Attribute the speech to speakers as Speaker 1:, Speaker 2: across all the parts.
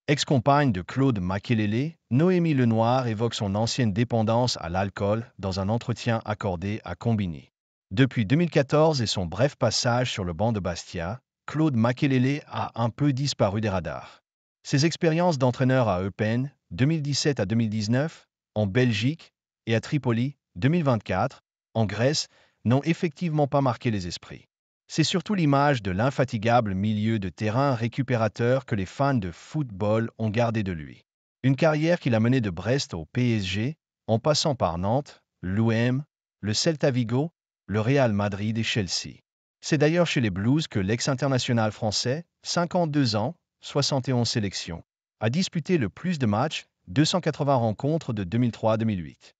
Speaker 1: Ex-compagne de Claude Makelele, Noémie Lenoir évoque son ancienne dépendance à l'alcool dans un entretien accordé à Combini. Depuis 2014 et son bref passage sur le banc de Bastia, Claude Makelele a un peu disparu des radars. Ses expériences d'entraîneur à Eupen, 2017 à 2019, en Belgique et à Tripoli, 2024, en Grèce, n'ont effectivement pas marqué les esprits. C'est surtout l'image de l'infatigable milieu de terrain récupérateur que les fans de football ont gardé de lui. Une carrière qu'il a menée de Brest au PSG, en passant par Nantes, l'OM, le Celta Vigo, le Real Madrid et Chelsea. C'est d'ailleurs chez les Blues que l'ex-international français, 52 ans, 71 sélections, a disputé le plus de matchs, 280 rencontres de 2003-2008.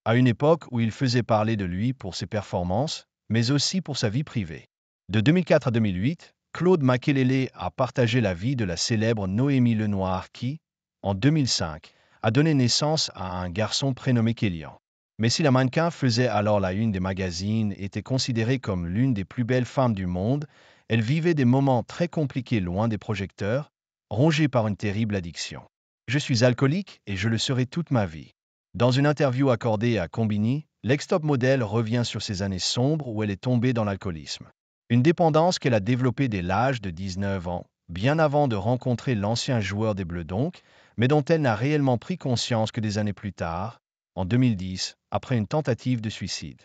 Speaker 1: À une époque où il faisait parler de lui pour ses performances, mais aussi pour sa vie privée. De 2004 à 2008, Claude Makelele a partagé la vie de la célèbre Noémie Lenoir qui, en 2005, a donné naissance à un garçon prénommé Kélian. Mais si la mannequin faisait alors la une des magazines et était considérée comme l'une des plus belles femmes du monde, elle vivait des moments très compliqués loin des projecteurs, rongée par une terrible addiction. Je suis alcoolique et je le serai toute ma vie. Dans une interview accordée à Combini, l'ex-top modèle revient sur ces années sombres où elle est tombée dans l'alcoolisme. Une dépendance qu'elle a développée dès l'âge de 19 ans, bien avant de rencontrer l'ancien joueur des Bleus donc, mais dont elle n'a réellement pris conscience que des années plus tard, en 2010, après une tentative de suicide.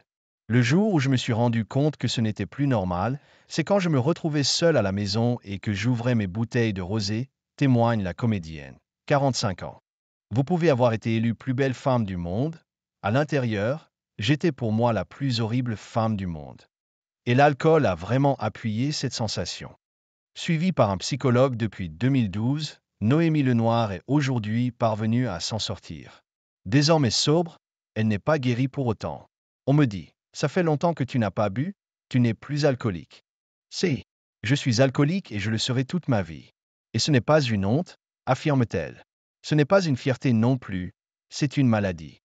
Speaker 1: Le jour où je me suis rendu compte que ce n'était plus normal, c'est quand je me retrouvais seul à la maison et que j'ouvrais mes bouteilles de rosé, témoigne la comédienne. 45 ans. Vous pouvez avoir été élue plus belle femme du monde. À l'intérieur, j'étais pour moi la plus horrible femme du monde. Et l'alcool a vraiment appuyé cette sensation. Suivie par un psychologue depuis 2012, Noémie Lenoir est aujourd'hui parvenue à s'en sortir. Désormais sobre, elle n'est pas guérie pour autant. On me dit, ça fait longtemps que tu n'as pas bu, tu n'es plus alcoolique. Si, je suis alcoolique et je le serai toute ma vie. Et ce n'est pas une honte, affirme-t-elle. Ce n'est pas une fierté non plus, c'est une maladie.